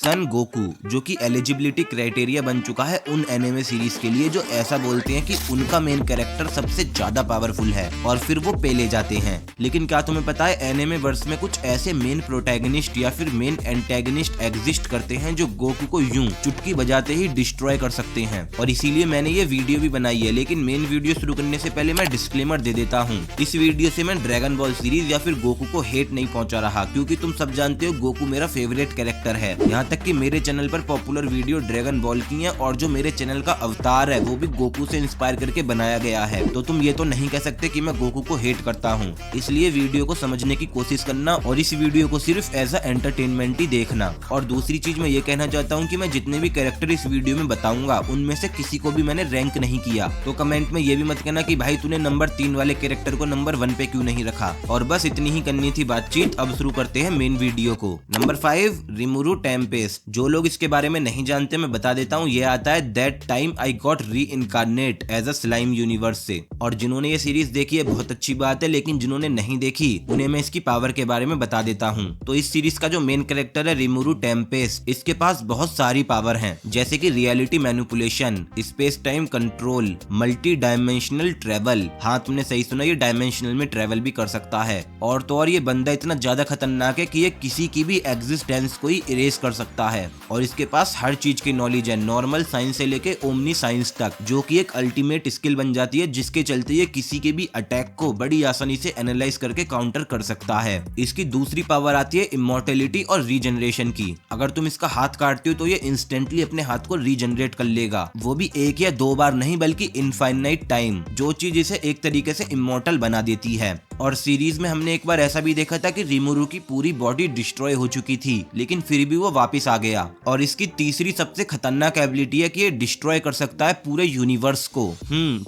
सन Goku, जो कि eligibility criteria बन चुका है उन एनिमे सीरीज के लिए जो ऐसा बोलते हैं कि उनका मेन कैरेक्टर सबसे ज्यादा पावरफुल है और फिर वो पे ले जाते हैं। लेकिन क्या तुम्हें पता है एनिमे वर्स में कुछ ऐसे मेन प्रोटैगनिस्ट या फिर मेन एंटेगनिस्ट एग्जिस्ट करते हैं जो गोकू को यूं चुटकी बजाते ही डिस्ट्रॉय कर सकते हैं। और इसीलिए मैंने ये वीडियो भी बनाई है। लेकिन मेन वीडियो शुरू करने से पहले मैं डिस्क्लेमर दे देता हूँ, इस वीडियो से मैं ड्रैगन बॉल सीरीज या फिर गोकू को हेट नहीं पहुंचा रहा, क्योंकि तुम सब जानते हो गोकू मेरा फेवरेट कैरेक्टर है। यहाँ तक कि मेरे चैनल पर पॉपुलर वीडियो ड्रैगन बॉल की है और जो मेरे चैनल का अवतार है वो भी गोकू से इंस्पायर करके बनाया गया है। तो तुम ये तो नहीं कह सकते कि मैं गोकू को हेट करता हूँ। इसलिए वीडियो को समझने की कोशिश करना और इस वीडियो को सिर्फ एज अ एंटरटेनमेंट ही देखना। और दूसरी चीज मैं ये कहना चाहता हूँ कि मैं जितने भी कैरेक्टर इस वीडियो में बताऊंगा उनमें से किसी को भी मैंने रैंक नहीं किया। तो कमेंट में ये भी मत कहना कि भाई तूने नंबर 3 वाले कैरेक्टर को नंबर 1 पे क्यों नहीं रखा। और बस इतनी ही करनी थी बातचीत। अब शुरू करते हैं मेन वीडियो को। Number 5, Rimuru Tempest. जो लोग इसके बारे में नहीं जानते मैं बता देता हूँ, ये आता है that time I got reincarnate as a slime universe से। और जिन्होंने ये सीरीज देखी है बहुत अच्छी बात है, लेकिन जिन्होंने नहीं देखी उन्हें मैं इसकी पावर के बारे में बता देता हूँ। तो इस सीरीज का जो मेन कैरेक्टर है रिमुरु टेम्पेस्ट, इसके पास बहुत सारी पावर हैं, जैसे कि reality manipulation, space time control, multi dimensional travel. हाँ तुमने सही सुना, ये डायमेंशनल में ट्रेवल भी कर सकता है। और तो और ये बंदा इतना ज्यादा खतरनाक है कि ये किसी की भी एग्जिस्टेंस को ही इरेज कर सकता है। और इसके पास हर चीज की नॉलेज है, नॉर्मल साइंस से लेके ओमनी साइंस तक, जो कि एक अल्टीमेट स्किल बन जाती है जिसके चलते ये किसी के भी अटैक को बड़ी आसानी से एनालाइज करके काउंटर कर सकता है। इसकी दूसरी पावर आती है इमॉर्टेलिटी और रीजनरेशन की। अगर तुम इसका हाथ काटते हो तो ये इंस्टेंटली अपने हाथ को रीजनरेट कर लेगा, वो भी 1 या 2 बार नहीं बल्कि इनफाइनाइट टाइम, जो चीज इसे एक तरीके से इमॉर्टल बना देती है। और सीरीज में हमने एक बार ऐसा भी देखा था कि रिमुरु की पूरी बॉडी डिस्ट्रॉय हो चुकी थी, लेकिन फिर भी वो वापस आ गया। और इसकी तीसरी सबसे खतरनाक एबिलिटी है कि ये डिस्ट्रॉय कर सकता है पूरे यूनिवर्स को।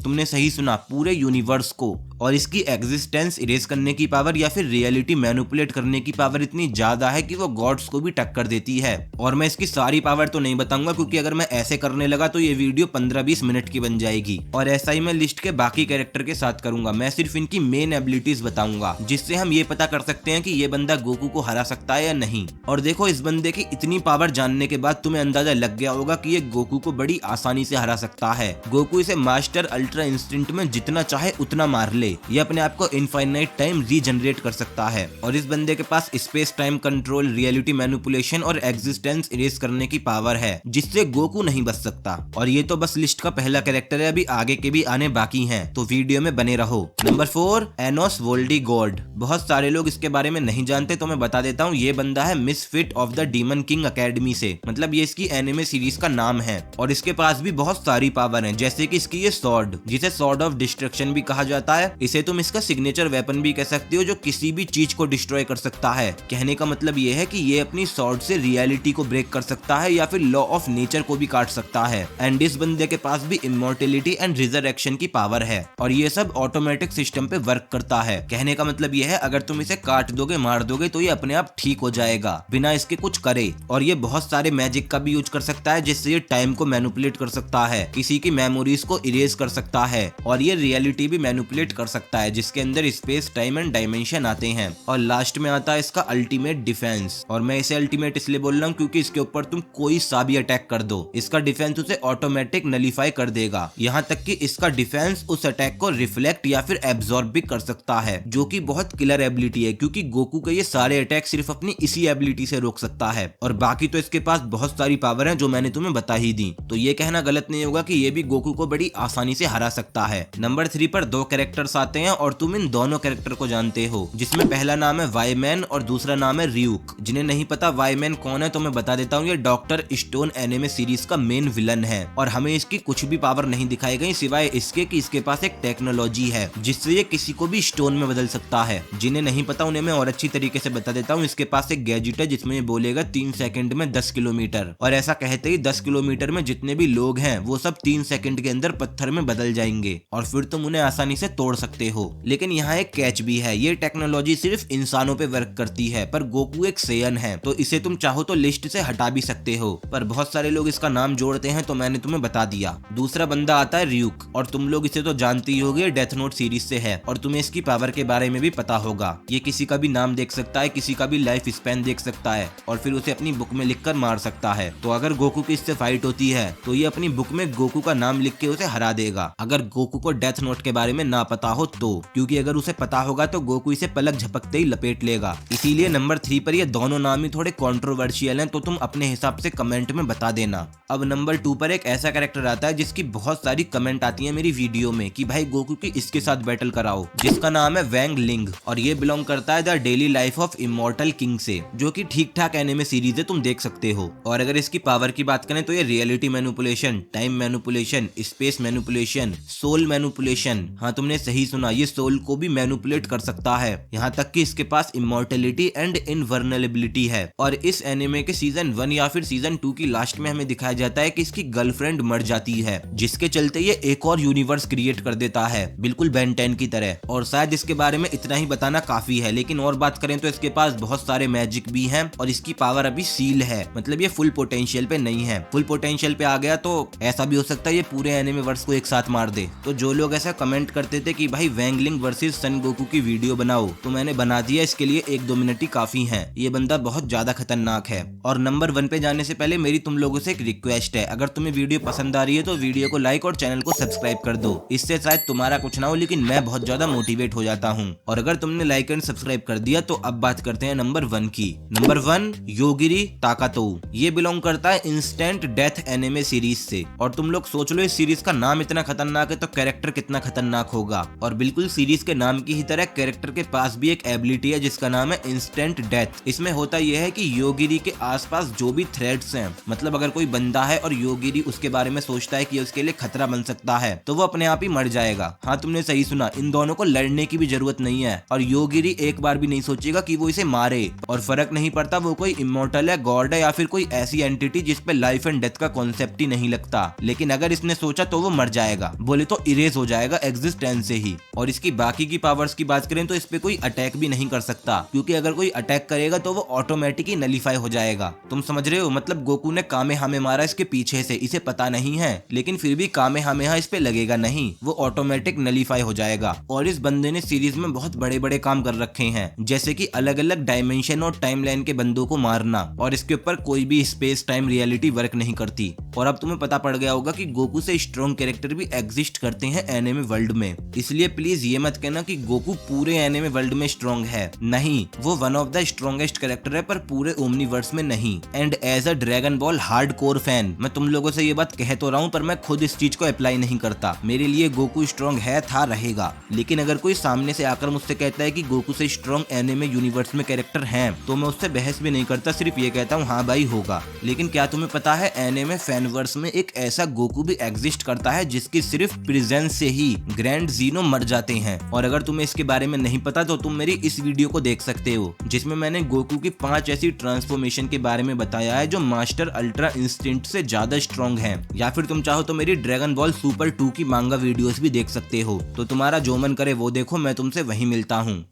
तुमने सही सुना, पूरे यूनिवर्स को। और इसकी एग्जिस्टेंस इरेज करने की पावर या फिर रियलिटी मैनिपुलेट करने की पावर इतनी ज्यादा है कि वो गॉड्स को भी टक्कर देती है। और मैं इसकी सारी पावर तो नहीं बताऊंगा, क्योंकि अगर मैं ऐसे करने लगा तो ये वीडियो 15-20 मिनट की बन जाएगी। और ऐसा ही मैं लिस्ट के बाकी कैरेक्टर के साथ करूंगा। मैं सिर्फ इनकी मेन एबिलिटीज बताऊंगा, जिससे हम ये पता कर सकते हैं कि ये बंदा गोकू को हरा सकता है या नहीं। और देखो, इस बंदे की इतनी पावर जानने के बाद तुम्हें अंदाजा लग गया होगा कि ये गोकू को बड़ी आसानी से हरा सकता है। गोकू इसे मास्टर अल्ट्रा इंस्टिंक्ट में जितना चाहे उतना मार ले, ये अपने आप को इनफाइनाइट टाइम रीजनरेट कर सकता है। और इस बंदे के पास space time control, reality manipulation और एग्जिस्टेंस इरेज करने की पावर है, जिससे गोकू नहीं बच सकता। और ये तो बस लिस्ट का पहला कैरेक्टर है, अभी आगे के भी आने बाकी हैं, तो वीडियो में बने रहो। नंबर 4, एनोस वोल्डी-गॉड। बहुत सारे लोग इसके बारे में नहीं जानते, तो मैं बता देता हूँ, ये बंदा है misfit of the demon king academy से, मतलब ये इसकी एनिमे सीरीज का नाम है। और इसके पास भी बहुत सारी पावर है, जैसे कि इसकी ये स्वॉर्ड, जिसे स्वॉर्ड ऑफ डिस्ट्रक्शन भी कहा जाता है। इसे तुम इसका सिग्नेचर वेपन भी कह सकते हो, जो किसी भी चीज को डिस्ट्रॉय कर सकता है। कहने का मतलब ये है कि ये अपनी स्वॉर्ड से रियलिटी को ब्रेक कर सकता है या फिर लॉ ऑफ नेचर को भी काट सकता है। एंड इस बंदे के पास भी इमॉर्टेलिटी एंड रिजरेक्शन की पावर है, और ये सब ऑटोमेटिक सिस्टम पे वर्क करता है। कहने का मतलब ये है, अगर तुम इसे काट दोगे, मार दोगे, तो ये अपने आप ठीक हो जाएगा बिना इसके कुछ करे। और ये बहुत सारे मैजिक का भी यूज कर सकता है, जिससे ये टाइम को मैनिपुलेट कर सकता है, किसी की मेमोरीज को इरेज कर सकता है, और ये रियलिटी भी मैनिपुलेट कर सकता है, जिसके अंदर स्पेस टाइम एंड डायमेंशन आते हैं। और लास्ट में आता है इसका अल्टीमेट डिफेंस। और मैं इसे अल्टीमेट इसलिए बोल रहा हूँ क्योंकि इसके ऊपर तुम कोई सा भी अटैक कर दो, इसका डिफेंस उसे ऑटोमेटिक नलीफाई कर देगा। यहाँ तक कि इसका डिफेंस उस अटैक को रिफ्लेक्ट या फिर एब्जॉर्ब भी कर सकता है, जो कि बहुत किलर एबिलिटी है, क्योंकि गोकू के ये सारे अटैक सिर्फ अपनी इसी एबिलिटी से रोक सकता है। और बाकी तो इसके पास बहुत सारी पावर है जो मैंने तुम्हें बता ही दी, तो ये कहना गलत नहीं होगा कि ये भी गोकू को बड़ी आसानी से हरा सकता है। नंबर 3 पर 2 कैरेक्टर्स आते हैं, और तुम इन दोनों कैरेक्टर को जानते हो, जिसमें पहला नाम है वाईमैन और दूसरा नाम है रियूक। जिन्हें नहीं पता वाईमैन कौन है तो मैं बता देता हूँ, ये डॉक्टर स्टोन एनिमे सीरीज का मेन विलन है। और हमें इसकी कुछ भी पावर नहीं दिखाई गई सिवाय इसके कि इसके पास एक टेक्नोलॉजी है जिससे ये किसी को भी स्टोन में बदल सकता है। जिन्हें नहीं पता उन्हें मैं और अच्छी तरीके से बता देता हूँ, इसके पास एक गैजेट है जिसमें ये बोलेगा 3 सेकंड में 10 किलोमीटर, और ऐसा कहते ही 10 किलोमीटर में जितने भी लोग हैं वो सब 3 सेकंड के अंदर पत्थर में बदल जाएंगे, और फिर तुम उन्हें आसानी से तोड़ सकते हो। लेकिन यहाँ एक कैच भी है, ये टेक्नोलॉजी सिर्फ इंसानों पे वर्क करती है, पर गोकू एक सेयन है तो इसे तुम चाहो तो लिस्ट से हटा भी सकते हो, पर बहुत सारे लोग इसका नाम जोड़ते हैं तो मैंने तुम्हें बता दिया। दूसरा बंदा आता है र्यूक, और तुम लोग इसे तो जानते ही होगे, डेथ नोट सीरीज से है और तुम्हें इसकी पावर के बारे में भी पता होगा। ये किसी का भी नाम देख सकता है, किसी का भी लाइफ स्पैन देख सकता है और फिर उसे अपनी बुक में लिखकर मार सकता है। तो अगर गोकू की इससे फाइट होती है तो ये अपनी बुक में गोकू का नाम लिख के उसे हरा देगा, अगर गोकू को डेथ नोट के बारे में ना पता हो तो, क्योंकि अगर उसे पता होगा तो गोकू इसे पलक झपकते ही लपेट लेगा। इसीलिए नंबर 3 पर ये दोनों नाम ही थोड़े कंट्रोवर्शियल हैं, तो तुम अपने हिसाब से कमेंट में बता देना। अब नंबर 2 पर एक ऐसा कैरेक्टर आता है जिसकी बहुत सारी कमेंट आती है मेरी वीडियो में कि भाई गोकू की इसके साथ बैटल कराओ, जिसका नाम है वैंग लिंग और ये बिलोंग करता है the daily life of immortal king से, जो कि ठीक ठाक एनिमे सीरीज है, तुम देख सकते हो। और अगर इसकी पावर की बात करें तो ये reality manipulation, time manipulation, space manipulation, soul manipulation, हाँ तुमने सही सुना, ये सोल को भी मैनिपुलेट कर सकता है, यहाँ तक कि इसके पास इमॉर्टेलिटी एंड इनवर्नेबिलिटी है। और इस एनिमे के सीजन 1 या फिर सीजन 2 की लास्ट में हमें दिखाया जाता है कि इसकी गर्लफ्रेंड मर जाती है, जिसके चलते ये एक और यूनिवर्स क्रिएट कर देता है, बिल्कुल बेन 10 की तरह। और शायद इसके बारे में इतना ही बताना काफी है, लेकिन और बात करें तो इसके पास बहुत सारे मैजिक भी हैं और इसकी पावर अभी सील है, मतलब ये फुल पोटेंशियल पे नहीं है। फुल पोटेंशियल पे आ गया तो ऐसा भी हो सकता है ये पूरे एनिमे वर्स को एक साथ मार दे। तो जो लोग ऐसा कमेंट करते थे कि भाई वैंगलिंग वर्सेस सन गोकू की वीडियो बनाओ, तो मैंने बना दिया, इसके लिए 1-2 मिनट ही काफी है। ये बंदा बहुत ज्यादा खतरनाक है। और नंबर 1 पे जाने से पहले मेरी तुम लोगों से एक रिक्वेस्ट है, अगर तुम्हें वीडियो पसंद आ रही है तो वीडियो को लाइक और चैनल को सब्सक्राइब कर दो। इससे शायद तुम्हारा कुछ ना हो, लेकिन मैं बहुत ज्यादा मोटिवेट हो जाता हूँ। और अगर तुमने लाइक एंड सब्सक्राइब कर दिया तो अब बात करते हैं नंबर 1 की। नंबर 1 योगिरी ताकातो, ये बिलोंग करता है इंस्टेंट डेथ एनिमे सीरीज से। और तुम लोग सोच लो, इस सीरीज का नाम इतना खतरनाक है तो कैरेक्टर कितना खतरनाक होगा। और बिल्कुल सीरीज के नाम की ही तरह कैरेक्टर के पास भी एक एबिलिटी है जिसका नाम है इंस्टेंट डेथ। इसमें होता यह है कि योगिरी के आसपास जो भी थ्रेड्स हैं, मतलब अगर कोई बंदा है और योगिरी उसके बारे में सोचता है कि उसके लिए खतरा बन सकता है, तो वो अपने आप ही मर जाएगा। हाँ तुमने सही सुना, इन दोनों को लड़ने की भी जरूरत नहीं है और योगिरी एक बार भी नहीं सोचेगा कि वो इसे मारे। और फर्क नहीं पड़ता वो कोई इमॉर्टल है, गॉड है या फिर कोई ऐसी एंटिटी जिसपे लाइफ एंड डेथ का कॉन्सेप्ट ही नहीं लगता, लेकिन अगर इसने सोचा तो वो मर जाएगा, बोले तो इरेज हो जाएगा एग्जिस्टेंस से ही। और इसकी बाकी की पावर्स की बात करें तो इस पे कोई अटैक भी नहीं कर सकता, क्योंकि अगर कोई अटैक करेगा तो वो ऑटोमेटिक ही नलीफाई हो जाएगा। तुम समझ रहे हो, मतलब गोकू ने कामेहामे मारा इसके पीछे से, इसे पता नहीं है, लेकिन फिर भी कामेहामेहा इस पे लगेगा नहीं, वो ऑटोमेटिक नलीफाई हो जाएगा। और इस बंदे ने सीरीज में बहुत बड़े बड़े काम कर रखे हैं, जैसे कि अलग अलग डायमेंशन और टाइमलाइन के बंदों को मारना, और इसके ऊपर कोई भी स्पेस टाइम रियलिटी वर्क नहीं करती। और अब तुम्हें पता पड़ गया होगा कि गोकू से स्ट्रॉन्ग कैरेक्टर भी एग्जिस्ट करते हैं एनिमे वर्ल्ड में, इसलिए प्लीज ये मत कहना कि गोकू पूरे एनिमे वर्ल्ड में स्ट्रॉन्ग है, नहीं, वो one of the strongest character है, पर पूरे ओमनीवर्स में नहीं। And as a Dragon Ball hardcore fan मैं तुम लोगों से ये बात कह तो रहा हूँ, पर मैं खुद इस चीज को अप्लाई नहीं करता। मेरे लिए गोकू स्ट्रॉन्ग है, था, रहेगा। लेकिन अगर कोई सामने से आकर मुझसे कहता है कि गोकू से स्ट्रॉन्ग एनिमे यूनिवर्स में कैरेक्टर हैं, तो मैं उससे बहस भी नहीं करता, सिर्फ ये कहता हूँ हाँ भाई होगा। लेकिन क्या तुम्हें पता है एनिमे फैनवर्स में एक ऐसा गोकू भी एग्जिस्ट करता है जिसकी सिर्फ प्रेजेंस से ही ग्रैंड जीनो मर जाते हैं। और अगर तुम्हें इसके बारे में नहीं पता तो तुम मेरी इस वीडियो को देख सकते हो, जिसमें मैंने गोकू की 5 ऐसी ट्रांसफॉर्मेशन के बारे में बताया है जो मास्टर अल्ट्रा इंस्टिंक्ट से ज्यादा स्ट्रॉन्ग है। या फिर तुम चाहो तो मेरी ड्रैगन बॉल सुपर 2 की मांगा वीडियोस भी देख सकते हो। तो तुम्हारा जो मन करे वो देखो, मैं तुमसे वहीं मिलता हूँ।